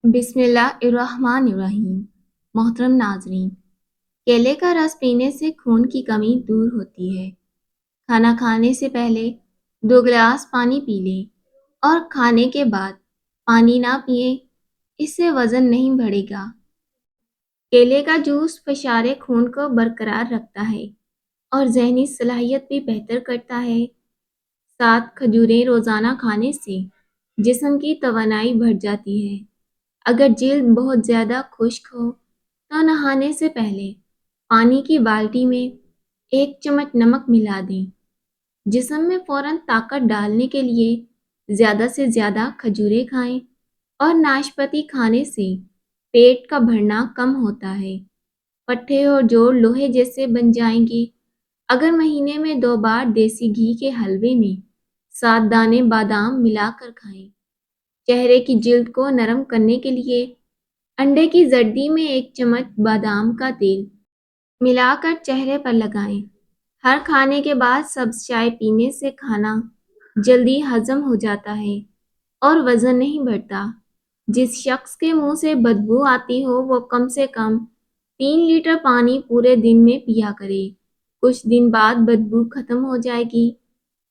बिस्मिल्लाहिर्रहमानिर्रहीम। मोहतरम नाजरीन, केले का रस पीने से खून की कमी दूर होती है। खाना खाने से पहले 2 गिलास पानी पी लें और खाने के बाद पानी ना पिए, इससे वजन नहीं बढ़ेगा। केले का जूस फशारे खून को बरकरार रखता है और जहनी सलाहियत भी बेहतर करता है। 7 खजूरें रोज़ाना खाने से जिस्म की तवानाई बढ़ जाती है। अगर जिल्द बहुत ज़्यादा खुश्क हो तो नहाने से पहले पानी की बाल्टी में 1 चम्मच नमक मिला दें। जिस्म में फ़ौरन ताकत डालने के लिए ज़्यादा से ज़्यादा खजूरें खाएं और नाशपाती खाने से पेट का भरना कम होता है। पट्ठे और जोड़ लोहे जैसे बन जाएंगे। अगर महीने में 2 बार देसी घी के हलवे में 7 दाने बादाम मिलाकर खाएं। चेहरे की जिल्द को नरम करने के लिए अंडे की जर्दी में 1 चम्मच बादाम का तेल मिलाकर चेहरे पर लगाएं। हर खाने के बाद सब्ज चाय पीने से खाना जल्दी हजम हो जाता है और वजन नहीं बढ़ता। जिस शख्स के मुंह से बदबू आती हो वो कम से कम 3 लीटर पानी पूरे दिन में पिया करे। कुछ दिन बाद बदबू खत्म हो जाएगी।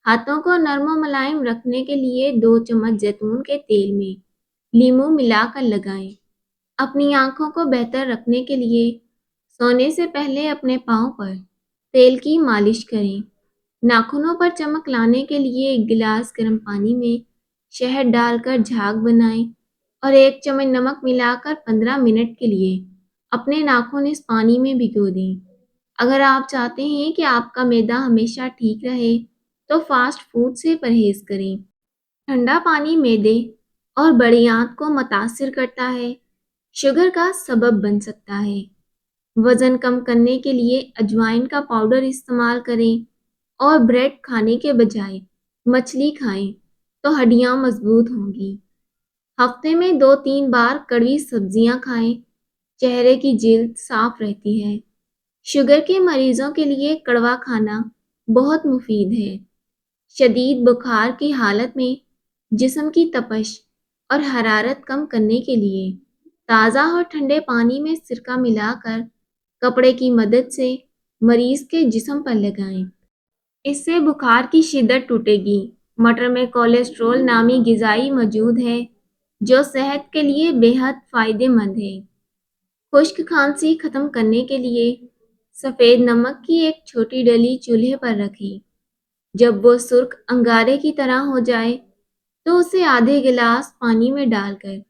हाथों को नरम और मुलायम रखने के लिए 2 चम्मच जैतून के तेल में लीमू मिलाकर लगाएं। अपनी आंखों को बेहतर रखने के लिए सोने से पहले अपने पाँव पर तेल की मालिश करें। नाखूनों पर चमक लाने के लिए 1 गिलास गर्म पानी में शहद डालकर झाग बनाएं और 1 चम्मच नमक मिलाकर 15 मिनट के लिए अपने नाखून इस पानी में भिगो दें। अगर आप चाहते हैं कि आपका मैदा हमेशा ठीक रहे तो फास्ट फूड से परहेज करें। ठंडा पानी मैदे और बड़ी आंत को मुतासिर करता है, शुगर का सबब बन सकता है। वजन कम करने के लिए अजवाइन का पाउडर इस्तेमाल करें और ब्रेड खाने के बजाय मछली खाएं तो हड्डियां मजबूत होंगी। हफ्ते में 2-3 बार कड़वी सब्जियां खाएं, चेहरे की जिल्द साफ रहती है। शुगर के मरीजों के लिए कड़वा खाना बहुत मुफीद है। शदीद बुखार की हालत में जिस्म की तपश और हरारत कम करने के लिए ताज़ा और ठंडे पानी में सिरका मिलाकर कपड़े की मदद से मरीज के जिस्म पर लगाएं। इससे बुखार की शिद्दत टूटेगी। मटर में कोलेस्ट्रॉल नामी गिजाई मौजूद है जो सेहत के लिए बेहद फायदेमंद है। खुश्क खांसी खत्म करने के लिए सफ़ेद नमक की एक छोटी डली चूल्हे पर रखें। जब वो सुर्ख अंगारे की तरह हो जाए तो उसे आधे गिलास पानी में डालकर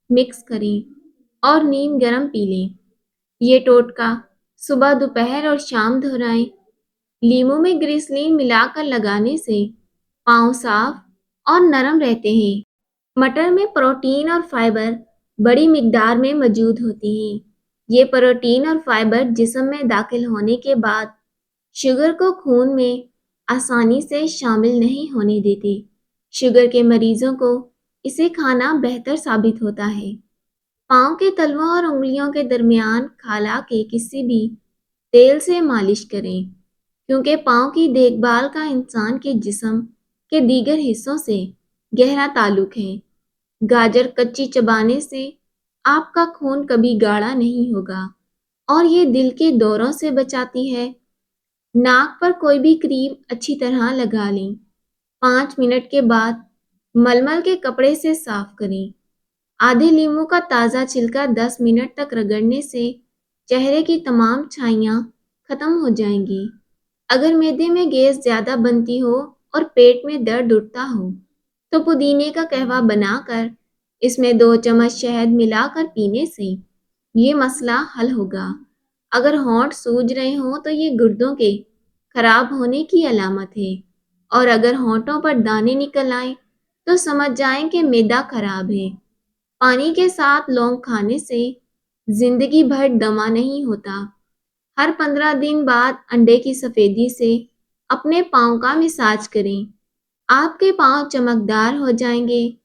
मिक्स करें और नीम गर्म पी लें। ये टोटका सुबह, दोपहर और शाम दोहराएं। लीमू में ग्रिसलीन मिलाकर लगाने से पाँव साफ और नरम रहते हैं। मटर में प्रोटीन और फाइबर बड़ी मिकदार में मौजूद होती हैं। ये प्रोटीन और फाइबर जिस्म में दाखिल होने के बाद शुगर को खून में आसानी से शामिल नहीं होने देते। शुगर के मरीजों को इसे खाना बेहतर साबित होता है। पाँव के तलवों और उंगलियों के दरमियान खाला के किसी भी तेल से मालिश करें, क्योंकि पाँव की देखभाल का इंसान के जिस्म के दीगर हिस्सों से गहरा ताल्लुक है। गाजर कच्ची चबाने से आपका खून कभी गाढ़ा नहीं होगा और ये दिल के दौरों से बचाती है। नाक पर कोई भी क्रीम अच्छी तरह लगा लें। 5 मिनट के बाद मलमल के कपड़े से साफ करें। आधे लीमू का ताज़ा छिलका 10 मिनट तक रगड़ने से चेहरे की तमाम छाइयाँ खत्म हो जाएंगी। अगर मैदे में गैस ज़्यादा बनती हो और पेट में दर्द उठता हो तो पुदीने का कहवा बनाकर इसमें 2 चम्मच शहद मिलाकर पीने से ये मसला हल होगा। अगर होंठ सूज रहे हों तो ये गुर्दों के खराब होने की अलामत है और अगर होंठों पर दाने निकल आए तो समझ जाएं कि मैदा खराब है। पानी के साथ लौंग खाने से जिंदगी भर दमा नहीं होता। हर 15 दिन बाद अंडे की सफेदी से अपने पाँव का मिसाज करें। आपके पाँव चमकदार हो जाएंगे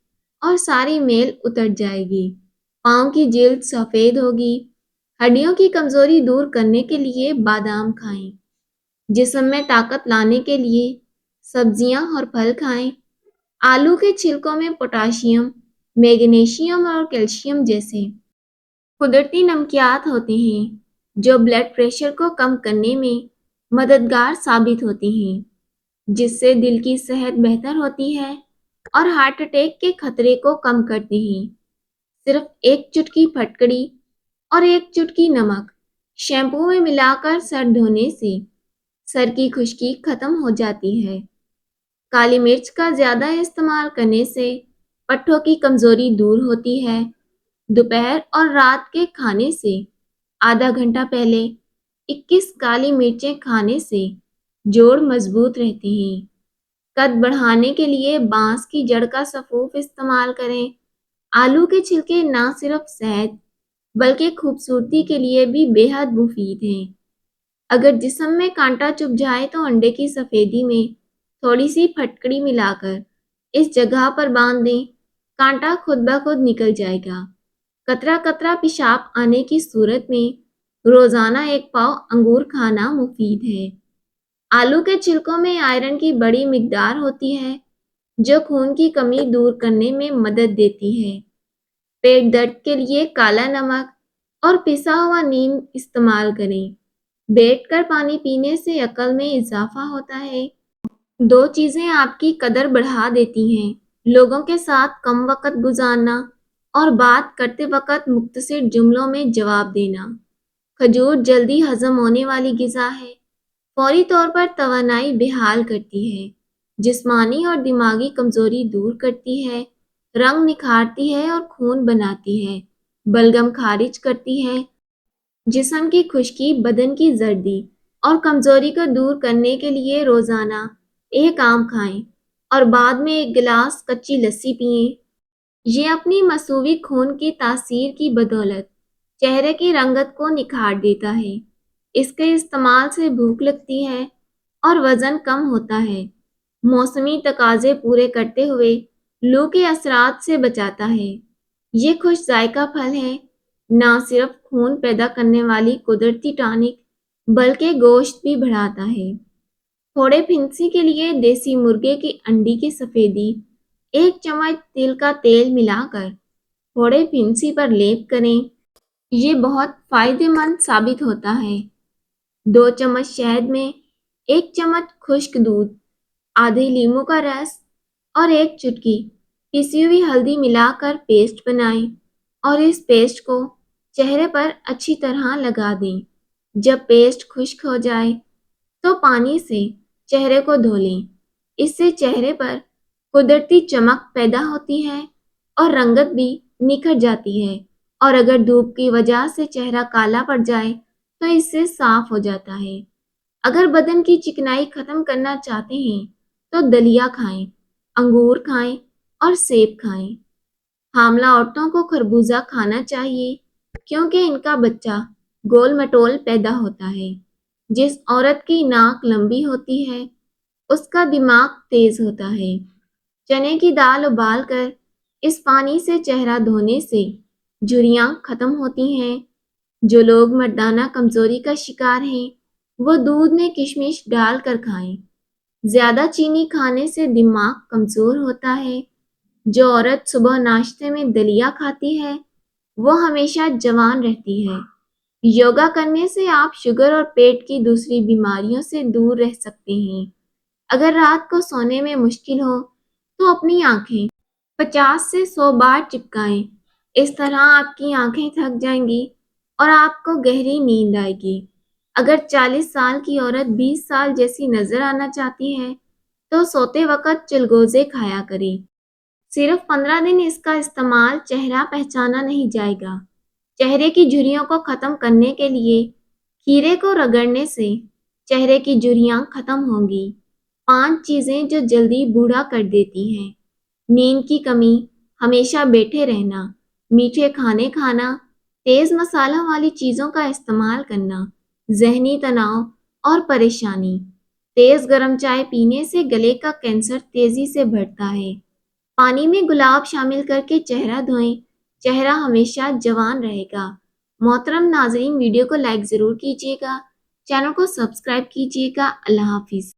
और सारी मेल उतर जाएगी। पाँव की जिल्द सफेद होगी। हड्डियों की कमजोरी दूर करने के लिए बादाम खाएं। जिस्म में ताकत लाने के लिए सब्जियां और फल खाएं। आलू के छिलकों में पोटाशियम मैग्नीशियम और कैल्शियम जैसे कुदरती नमकियात होते हैं जो ब्लड प्रेशर को कम करने में मददगार साबित होती हैं, जिससे दिल की सेहत बेहतर होती है और हार्ट अटैक के खतरे को कम करते हैं। सिर्फ एक चुटकी फटकड़ी और एक चुटकी नमक शैम्पू में मिलाकर सर धोने से सर की खुश्की खत्म हो जाती है। काली मिर्च का ज्यादा इस्तेमाल करने से पट्टों की कमजोरी दूर होती है। दोपहर और रात के खाने से आधा घंटा पहले 21 काली मिर्चें खाने से जोड़ मजबूत रहते हैं। कद बढ़ाने के लिए बांस की जड़ का सफूफ इस्तेमाल करें। आलू के छिलके ना सिर्फ सेहत बल्कि खूबसूरती के लिए भी बेहद मुफीद हैं। अगर जिस्म में कांटा चुभ जाए तो अंडे की सफेदी में थोड़ी सी फटकड़ी मिलाकर इस जगह पर बांध दें, कांटा खुद ब खुद निकल जाएगा। कतरा कतरा पेशाब आने की सूरत में रोजाना एक पाव अंगूर खाना मुफीद है। आलू के छिलकों में आयरन की बड़ी मिकदार होती है जो खून की कमी दूर करने में मदद देती है। पेट दर्द के लिए काला नमक और पिसा हुआ नीम इस्तेमाल करें। बैठकर पानी पीने से अकल में इजाफा होता है। दो चीजें आपकी कदर बढ़ा देती हैं, लोगों के साथ कम वक्त गुजारना और बात करते वक्त मुख्तसर जुमलों में जवाब देना। खजूर जल्दी हजम होने वाली गिजा है, फौरी तौर पर तवानाई बेहाल करती है, जिस्मानी और दिमागी कमजोरी दूर करती है, रंग निखारती है और खून बनाती है, बलगम खारिज करती है, जिस्म की खुश्की, बदन की जर्दी और कमजोरी को दूर करने के लिए रोजाना एक आम खाएं और बाद में एक गिलास कच्ची लस्सी पिएं। ये अपनी मसूवी खून की तासीर की बदौलत चेहरे की रंगत को निखार देता है। इसके इस्तेमाल से भूख लगती है और वजन कम होता है। मौसमी तकाजे पूरे करते हुए लू के असरात से बचाता है। ये खुश जायका फल है, ना सिर्फ खून पैदा करने वाली कुदरती टॉनिक बल्कि गोश्त भी बढ़ाता है। थोड़े फिंसी के लिए देसी मुर्गे की अंडी की सफेदी 1 चम्मच तिल का तेल मिलाकर थोड़े फिंसी पर लेप करें। ये बहुत फायदेमंद साबित होता है। 2 चम्मच शहद में 1 चम्मच खुश्क दूध, आधे लीमू का रस और एक चुटकी पिसी हुई हल्दी मिलाकर पेस्ट बनाएं और इस पेस्ट को चेहरे पर अच्छी तरह लगा दें। जब पेस्ट खुश्क हो जाए तो पानी से चेहरे को धो लें। इससे चेहरे पर कुदरती चमक पैदा होती है और रंगत भी निखर जाती है। और अगर धूप की वजह से चेहरा काला पड़ जाए तो इससे साफ हो जाता है। अगर बदन की चिकनाई खत्म करना चाहते हैं तो दलिया खाएं, अंगूर खाएं और सेब खाएं। हामला औरतों को खरबूजा खाना चाहिए क्योंकि इनका बच्चा गोल मटोल पैदा होता है। जिस औरत की नाक लंबी होती है उसका दिमाग तेज होता है। चने की दाल उबालकर इस पानी से चेहरा धोने से झुर्रियां खत्म होती हैं। जो लोग मर्दाना कमजोरी का शिकार हैं वो दूध में किशमिश डालकर खाएं। ज्यादा चीनी खाने से दिमाग कमजोर होता है। जो औरत सुबह नाश्ते में दलिया खाती है वो हमेशा जवान रहती है। योगा करने से आप शुगर और पेट की दूसरी बीमारियों से दूर रह सकते हैं। अगर रात को सोने में मुश्किल हो तो अपनी आंखें 50 से 100 बार चिपकाएं। इस तरह आपकी आंखें थक जाएंगी और आपको गहरी नींद आएगी। अगर 40 साल की औरत 20 साल जैसी नजर आना चाहती है तो सोते वक्त चिलगोजे खाया करें। सिर्फ 15 दिन इसका इस्तेमाल चेहरा पहचाना नहीं जाएगा। चेहरे की झुर्रियों को खत्म करने के लिए खीरे को रगड़ने से चेहरे की झुर्रियां खत्म होंगी। 5 चीजें जो जल्दी बूढ़ा कर देती हैं। नींद की कमी, हमेशा बैठे रहना, मीठे खाने खाना, तेज मसाला वाली चीजों का इस्तेमाल करना, जहनी तनाव और परेशानी। तेज गर्म चाय पीने से गले का कैंसर तेजी से बढ़ता है। पानी में गुलाब शामिल करके चेहरा धोएं, चेहरा हमेशा जवान रहेगा। मोहतरम नाजरीन, वीडियो को लाइक ज़रूर कीजिएगा, चैनल को सब्सक्राइब कीजिएगा। अल्लाह हाफिज़।